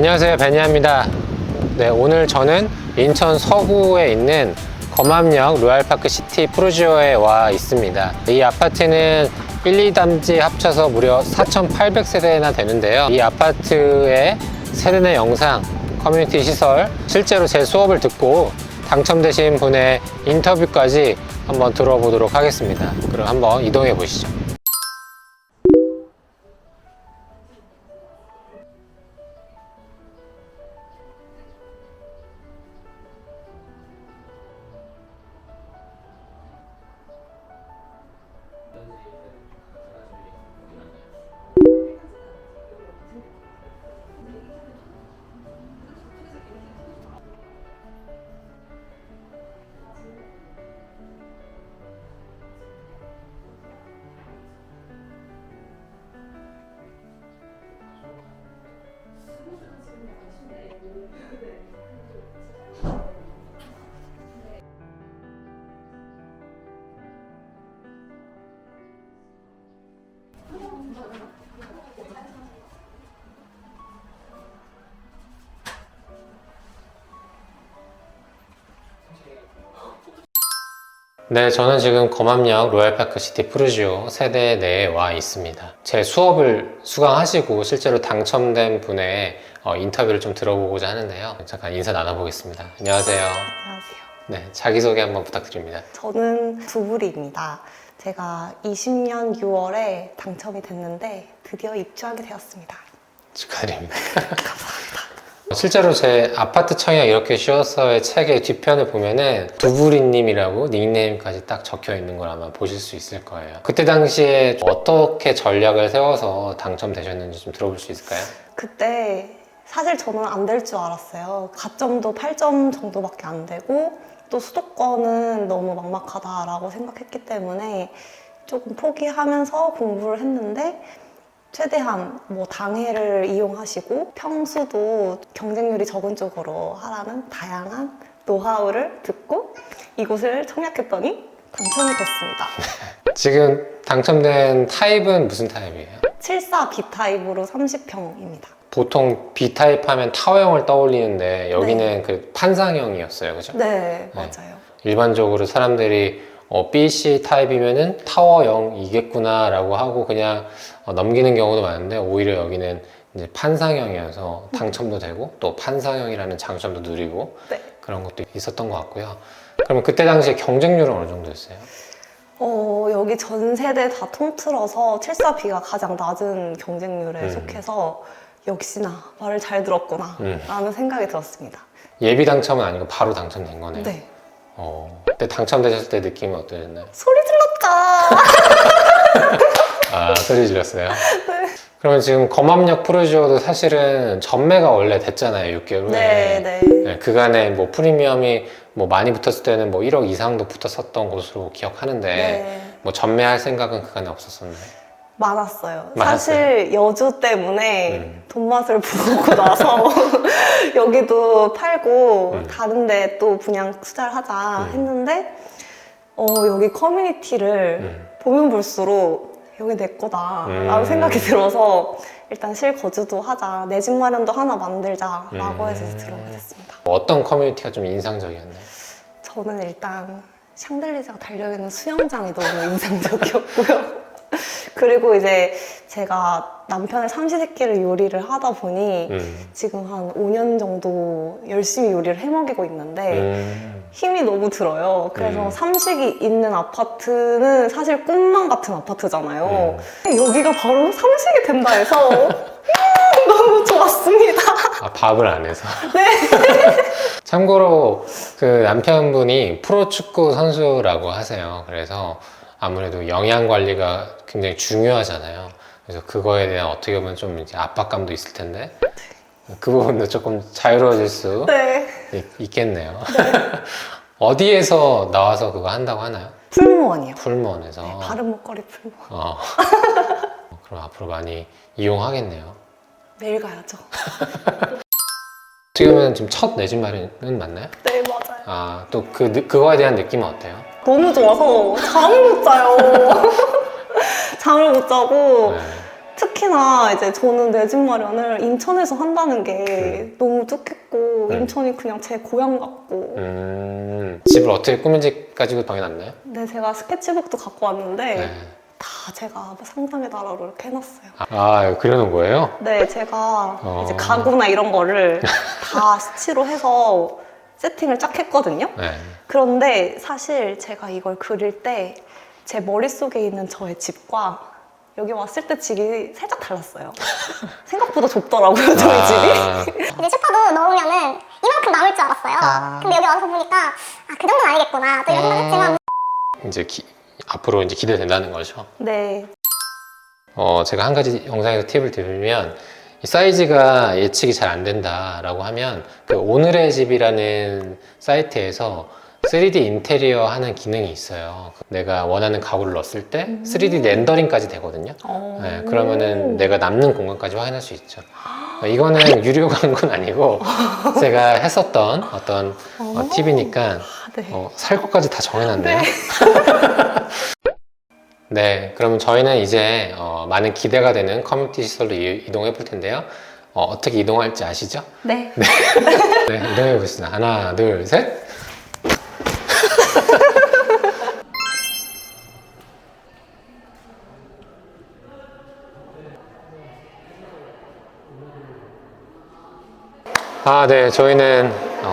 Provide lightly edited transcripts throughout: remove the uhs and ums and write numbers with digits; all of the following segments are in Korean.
안녕하세요, 베니아입니다. 네, 오늘 저는 인천 서구에 있는 검암역 로얄파크 시티 프루지오에 와 있습니다. 이 아파트는 1, 2단지 합쳐서 무려 4,800세대나 되는데요. 이 아파트의 세대 내 영상, 커뮤니티 시설, 실제로 제 수업을 듣고 당첨되신 분의 인터뷰까지 한번 들어보도록 하겠습니다. 그럼 한번 이동해 보시죠. 네, 저는 지금 검암역 로얄파크 시티 프루지오 세대 내에 와 있습니다. 제 수업을 수강하시고 실제로 당첨된 분의 인터뷰를 좀 들어보고자 하는데요. 잠깐 인사 나눠보겠습니다. 안녕하세요. 안녕하세요. 네, 자기소개 한번 부탁드립니다. 저는 두부리입니다. 제가 20년 6월에 당첨이 됐는데 드디어 입주하게 되었습니다. 축하드립니다. 감사합니다. 실제로 제 아파트 청약 이렇게 쉬웠어의 책의 뒤편을 보면은 두부리님이라고 닉네임까지 딱 적혀 있는 걸 아마 보실 수 있을 거예요. 그때 당시에 어떻게 전략을 세워서 당첨되셨는지 좀 들어볼 수 있을까요? 그때 사실 저는 안 될 줄 알았어요. 가점도 8점 정도밖에 안 되고 또 수도권은 너무 막막하다라고 생각했기 때문에 조금 포기하면서 공부를 했는데 최대한 뭐 당해를 이용하시고 평수도 경쟁률이 적은 쪽으로 하라는 다양한 노하우를 듣고 이곳을 청약했더니 당첨이 됐습니다. 지금 당첨된 타입은 무슨 타입이에요? 74 B타입으로 30평입니다. 보통 B타입 하면 타워형을 떠올리는데 여기는 그 판상형이었어요, 그죠? 네, 맞아요. 일반적으로 사람들이 B, C 타입이면은 타워형이겠구나 라고 하고 그냥 넘기는 경우도 많은데 오히려 여기는 이제 판상형이어서 당첨도 되고 또 판상형이라는 장점도 누리고 네. 그런 것도 있었던 것 같고요. 그러면 그때 당시에 경쟁률은 어느 정도였어요? 여기 전 세대 다 통틀어서 74B가 가장 낮은 경쟁률에 속해서 역시나 말을 잘 들었구나 라는 생각이 들었습니다. 예비 당첨은 아니고 바로 당첨된 거네요. 네. 그때 당첨되셨을 때 느낌이 어떠셨나요? 소리 질렀다! 아, 소리 질렀어요? 네. 그러면 지금 검암역 프루지오도 사실은 전매가 원래 됐잖아요, 6개월 후에. 네. 그간에 뭐 프리미엄이 뭐 많이 붙었을 때는 뭐 1억 이상도 붙었었던 곳으로 기억하는데 네. 뭐 전매할 생각은 그간에 없었었나요? 많았어요. 많았어요? 사실 여주 때문에 돈 맛을 보고 나서 여기도 팔고 다른데 또 분양 투자를 하자 했는데 여기 커뮤니티를 보면 볼수록 여기 내 거다 라는 생각이 들어서 일단 실거주도 하자, 내 집 마련도 하나 만들자 라고 해서 들어오게 됐습니다. 어떤 커뮤니티가 좀 인상적이었나요? 저는 일단 샹들리제가 달려있는 수영장이 너무 인상적이었고요. 그리고 이제 제가 남편의 삼시세끼를 요리를 하다 보니 지금 한 5년 정도 열심히 요리를 해먹이고 있는데 힘이 너무 들어요. 그래서 삼식이 있는 아파트는 사실 꿈만 같은 아파트잖아요. 여기가 바로 삼식이 된다 해서 너무 좋았습니다. 아, 밥을 안 해서? 네. 참고로 그 남편분이 프로축구 선수라고 하세요. 그래서 아무래도 영양 관리가 굉장히 중요하잖아요. 그래서 그거에 대한 어떻게 보면 좀 이제 압박감도 있을 텐데 그 부분도 조금 자유로워질 수 네. 있겠네요. 네. 어디에서 나와서 그거 한다고 하나요? 풀무원이요. 풀무원에서. 네, 바른 목걸이 풀무원. 그럼 앞으로 많이 이용하겠네요. 매일 가야죠. 지금은 지금 첫 내 집 마련은 맞나요? 네, 맞아요. 아, 또 그거에 대한 느낌은 어때요? 너무 좋아서 잠을 못 자요. 잠을 못 자고 네. 특히 특히나 이제 저는 내 집 마련을 인천에서 한다는 게 너무 뜻깊고 인천이 그냥 제 고향 같고 집을 어떻게 꾸민지까지도 정해놨나요? 네, 제가 스케치북도 갖고 왔는데 네. 다 제가 상상의 나라로 이렇게 해놨어요. 아, 그려놓은 거예요? 네, 제가 이제 가구나 이런 거를 다 스치로 해서 세팅을 쫙 했거든요. 네. 그런데 사실 제가 이걸 그릴 때 제 머릿속에 있는 저의 집과 여기 왔을 때 집이 살짝 달랐어요. 생각보다 좁더라고요, 저희 집이. 이제 슈퍼도 넣으면은 이만큼 남을 줄 알았어요. 근데 여기 와서 보니까 아, 그 정도는 아니겠구나 또 이런 생각했지만 이제 앞으로 이제 기대된다는 거죠. 네. 제가 한 가지 영상에서 팁을 드리면 이 사이즈가 예측이 잘 안 된다라고 하면 그 오늘의 집이라는 사이트에서 3D 인테리어 하는 기능이 있어요. 내가 원하는 가구를 넣었을 때 3D 렌더링까지 되거든요. 네, 그러면은 내가 남는 공간까지 확인할 수 있죠. 이거는 유료 광고는 아니고 제가 했었던 어떤 팁이니까 네. 살 것까지 다 정해놨네요. 네, 그러면 저희는 이제 많은 기대가 되는 커뮤니티 시설로 이동해 볼 텐데요. 어떻게 이동할지 아시죠? 네. 네, 이동해 보겠습니다. 하나, 둘, 셋. 네, 저희는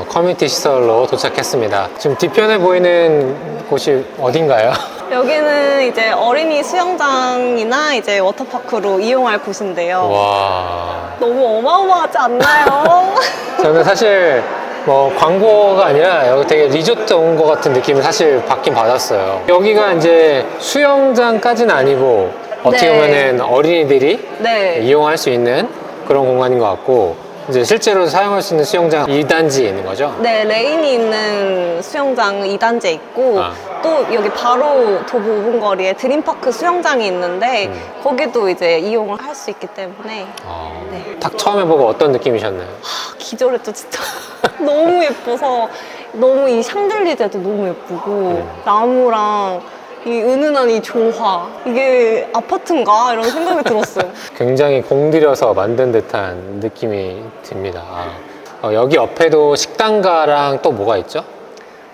커뮤니티 시설로 도착했습니다. 지금 뒤편에 보이는 곳이 어딘가요? 여기는 이제 어린이 수영장이나 이제 워터파크로 이용할 곳인데요. 와, 너무 어마어마하지 않나요? 저는 사실 뭐 광고가 아니라 여기 되게 리조트 온 것 같은 느낌을 사실 받긴 받았어요. 여기가 이제 수영장까지는 아니고 어떻게 네. 보면은 어린이들이 네. 이용할 수 있는 그런 공간인 것 같고 이제 실제로 사용할 수 있는 수영장 2단지에 있는 거죠? 네, 레인이 있는 수영장 2단지에 있고 또 여기 바로 도보 5분 거리에 드림파크 수영장이 있는데 거기도 이제 이용을 할 수 있기 때문에 네. 딱 처음에 보고 어떤 느낌이셨나요? 기절했죠, 진짜. 너무 예뻐서 너무 이 샹들리제도 너무 예쁘고 나무랑 이 은은한 이 조화 이게 아파트인가? 이런 생각이 들었어요. 굉장히 공들여서 만든 듯한 느낌이 듭니다. 여기 옆에도 식당가랑 또 뭐가 있죠?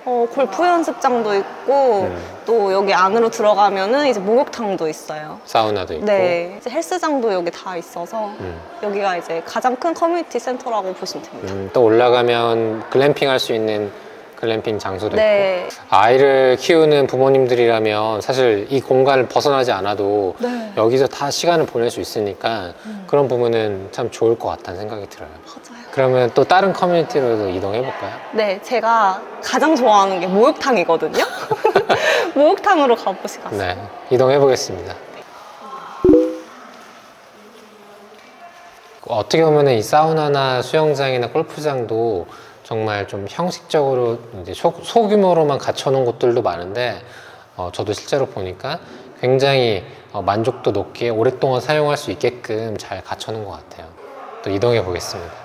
골프 연습장도 있고 또 여기 안으로 들어가면은 이제 목욕탕도 있어요. 사우나도 있고. 네, 이제 헬스장도 여기 다 있어서 여기가 이제 가장 큰 커뮤니티 센터라고 보시면 됩니다. 또 올라가면 글램핑 할 수 있는 글램핑 장소도 네. 있고. 아이를 키우는 부모님들이라면 사실 이 공간을 벗어나지 않아도 네. 여기서 다 시간을 보낼 수 있으니까 그런 부분은 참 좋을 것 같다는 생각이 들어요. 맞아요. 그러면 또 다른 커뮤니티로도 이동해 볼까요? 네, 제가 가장 좋아하는 게 목욕탕이거든요. 목욕탕으로 가보시겠어요? 네, 이동해 보겠습니다. 어떻게 보면 이 사우나나 수영장이나 골프장도 정말 좀 형식적으로 이제 소규모로만 갖춰놓은 곳들도 많은데 저도 실제로 보니까 굉장히 만족도 높게 오랫동안 사용할 수 있게끔 잘 갖춰놓은 것 같아요. 또 이동해 보겠습니다.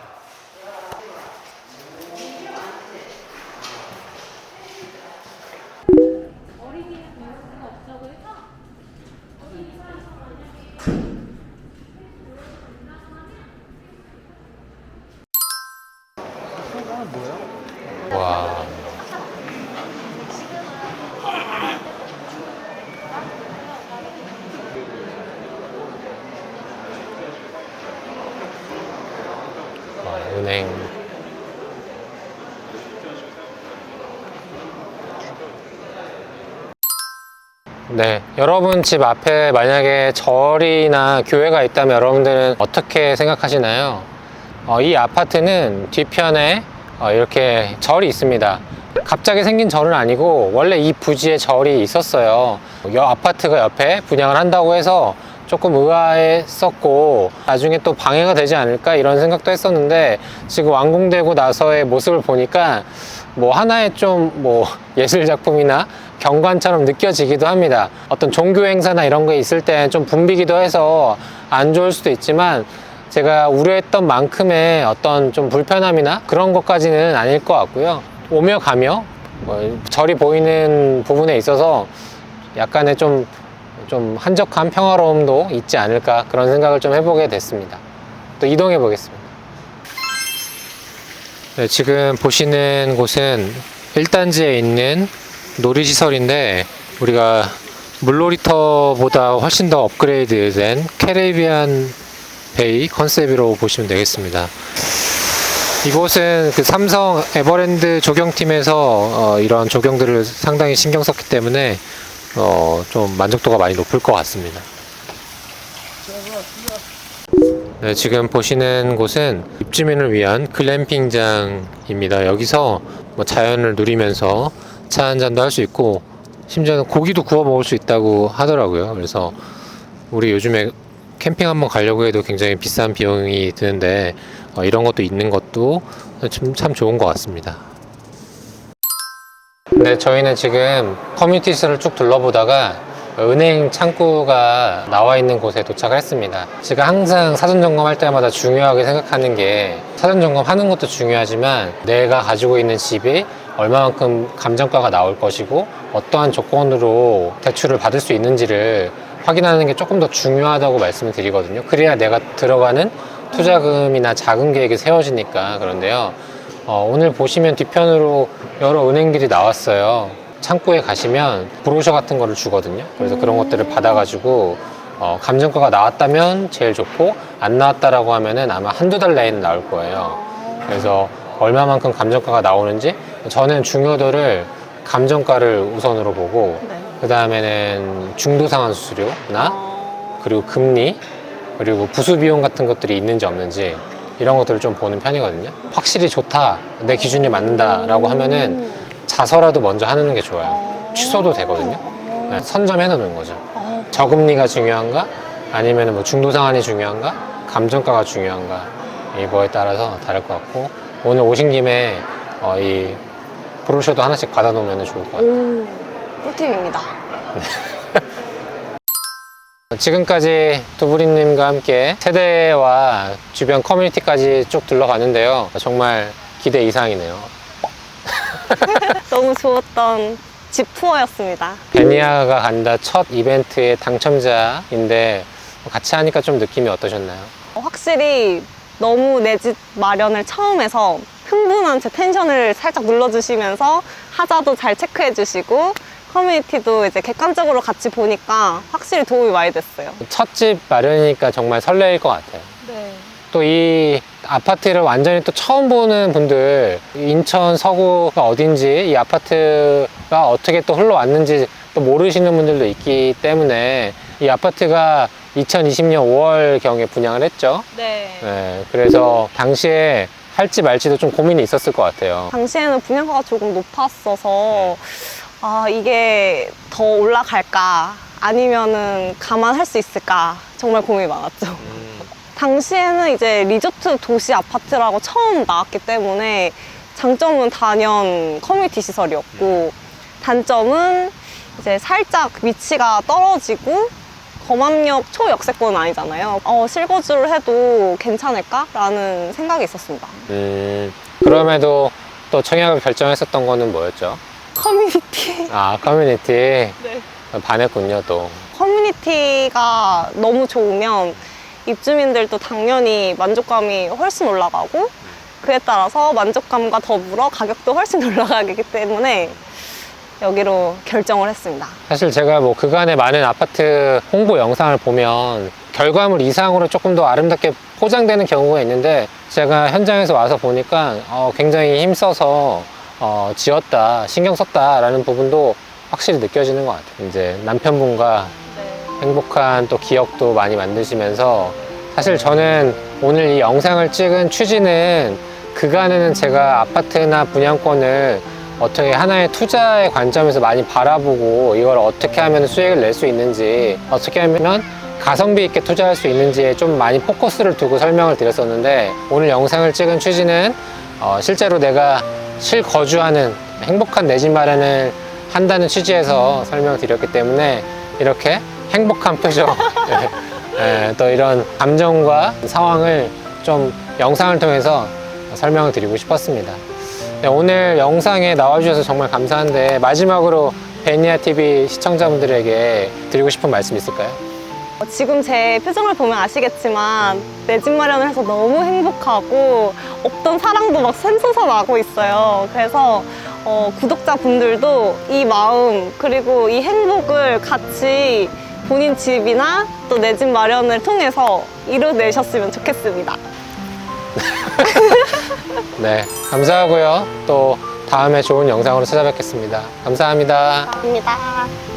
와. 은행. 네, 여러분 집 앞에 만약에 절이나 교회가 있다면 여러분들은 어떻게 생각하시나요? 이 아파트는 뒤편에 이렇게 절이 있습니다. 갑자기 생긴 절은 아니고 원래 이 부지에 절이 있었어요. 아파트가 옆에 분양을 한다고 해서 조금 의아했었고 나중에 또 방해가 되지 않을까 이런 생각도 했었는데 지금 완공되고 나서의 모습을 보니까 뭐 하나의 좀 뭐 예술 작품이나 경관처럼 느껴지기도 합니다. 어떤 종교 행사나 이런 거 있을 때 좀 붐비기도 해서 안 좋을 수도 있지만 제가 우려했던 만큼의 어떤 좀 불편함이나 그런 것까지는 아닐 것 같고요. 오며 가며 절이 보이는 부분에 있어서 약간의 좀 좀 한적한 평화로움도 있지 않을까 그런 생각을 좀 해보게 됐습니다. 또 이동해 보겠습니다. 네, 지금 보시는 곳은 1단지에 있는 놀이시설인데 우리가 물놀이터보다 훨씬 더 업그레이드된 캐리비안 베이 컨셉으로 보시면 되겠습니다. 이곳은 그 삼성 에버랜드 조경팀에서 이런 조경들을 상당히 신경 썼기 때문에 좀 만족도가 많이 높을 것 같습니다. 네, 지금 보시는 곳은 입주민을 위한 글램핑장입니다. 여기서 뭐 자연을 누리면서 차 한잔도 할 수 있고 심지어는 고기도 구워 먹을 수 있다고 하더라고요. 그래서 우리 요즘에 캠핑 한번 가려고 해도 굉장히 비싼 비용이 드는데 이런 것도 있는 것도 참 좋은 것 같습니다. 네, 저희는 지금 커뮤니티 시설을 쭉 둘러보다가 은행 창구가 나와 있는 곳에 도착을 했습니다. 제가 항상 사전 점검할 때마다 중요하게 생각하는 게 사전 점검하는 것도 중요하지만 내가 가지고 있는 집이 얼마만큼 감정가가 나올 것이고 어떠한 조건으로 대출을 받을 수 있는지를 확인하는 게 조금 더 중요하다고 말씀을 드리거든요. 그래야 내가 들어가는 투자금이나 자금 계획이 세워지니까. 그런데요, 오늘 보시면 뒤편으로 여러 은행들이 나왔어요. 창구에 가시면 브로셔 같은 거를 주거든요. 그래서 그런 것들을 받아가지고 감정가가 나왔다면 제일 좋고 안 나왔다라고 하면은 아마 한두 달 내에는 나올 거예요. 그래서 얼마만큼 감정가가 나오는지 저는 중요도를 감정가를 우선으로 보고 그 다음에는 중도상환 수수료나 그리고 금리 그리고 부수 비용 같은 것들이 있는지 없는지 이런 것들을 좀 보는 편이거든요. 확실히 좋다, 내 기준이 맞는다 라고 하면은 자서라도 먼저 하는 게 좋아요. 취소도 되거든요. 네, 선점해 놓는 거죠. 저금리가 중요한가 아니면 뭐 중도상환이 중요한가 감정가가 중요한가 이거에 따라서 다를 것 같고, 오늘 오신 김에 이 브로셔도 하나씩 받아 놓으면 좋을 것 같아요. 꿀팁입니다. 지금까지 두부리님과 함께 세대와 주변 커뮤니티까지 쭉 둘러갔는데요. 정말 기대 이상이네요. 너무 좋았던 집 투어였습니다. 베니아가 간다 첫 이벤트의 당첨자인데 같이 하니까 좀 느낌이 어떠셨나요? 확실히 너무 내 집 마련을 처음 해서 흥분한 제 텐션을 살짝 눌러주시면서 하자도 잘 체크해주시고 커뮤니티도 이제 객관적으로 같이 보니까 확실히 도움이 많이 됐어요. 첫 집 마련이니까 정말 설레일 것 같아요. 네. 또 이 아파트를 완전히 또 처음 보는 분들, 인천 서구가 어딘지 이 아파트가 어떻게 또 흘러왔는지 또 모르시는 분들도 있기 때문에 이 아파트가 2020년 5월경에 분양을 했죠. 네. 네, 그래서 당시에 할지 말지도 좀 고민이 있었을 것 같아요. 당시에는 분양가가 조금 높았어서 이게 더 올라갈까 아니면은 감안할 수 있을까 정말 고민이 많았죠. 당시에는 이제 리조트 도시 아파트라고 처음 나왔기 때문에 장점은 단연 커뮤니티 시설이었고 단점은 이제 살짝 위치가 떨어지고 검암역 초역세권은 아니잖아요. 실거주를 해도 괜찮을까라는 생각이 있었습니다. 그럼에도 또 청약을 결정했었던 거는 뭐였죠? 커뮤니티. 커뮤니티. 네. 반했군요, 또. 커뮤니티가 너무 좋으면 입주민들도 당연히 만족감이 훨씬 올라가고 그에 따라서 만족감과 더불어 가격도 훨씬 올라가기 때문에 여기로 결정을 했습니다. 사실 제가 뭐 그간의 많은 아파트 홍보 영상을 보면 결과물 이상으로 조금 더 아름답게 포장되는 경우가 있는데 제가 현장에서 와서 보니까 굉장히 힘써서 지었다, 신경 썼다라는 부분도 확실히 느껴지는 것 같아요. 이제 남편분과 행복한 또 기억도 많이 만드시면서 사실 저는 오늘 이 영상을 찍은 취지는 그간에는 제가 아파트나 분양권을 어떻게 하나의 투자의 관점에서 많이 바라보고 이걸 어떻게 하면 수익을 낼 수 있는지 어떻게 하면 가성비 있게 투자할 수 있는지에 좀 많이 포커스를 두고 설명을 드렸었는데 오늘 영상을 찍은 취지는 실제로 내가 실거주하는 행복한 내 집 마련을 한다는 취지에서 설명을 드렸기 때문에 이렇게 행복한 표정 또 이런 감정과 상황을 좀 영상을 통해서 설명을 드리고 싶었습니다. 네, 오늘 영상에 나와주셔서 정말 감사한데 마지막으로 베니아 TV 시청자분들에게 드리고 싶은 말씀 있을까요? 지금 제 표정을 보면 아시겠지만 내 집 마련을 해서 너무 행복하고 없던 사랑도 막 샘솟아 나고 있어요. 그래서 구독자분들도 이 마음 그리고 이 행복을 같이 본인 집이나 또 내 집 마련을 통해서 이뤄내셨으면 좋겠습니다. 네, 감사하고요. 또 다음에 좋은 영상으로 찾아뵙겠습니다. 감사합니다. 감사합니다.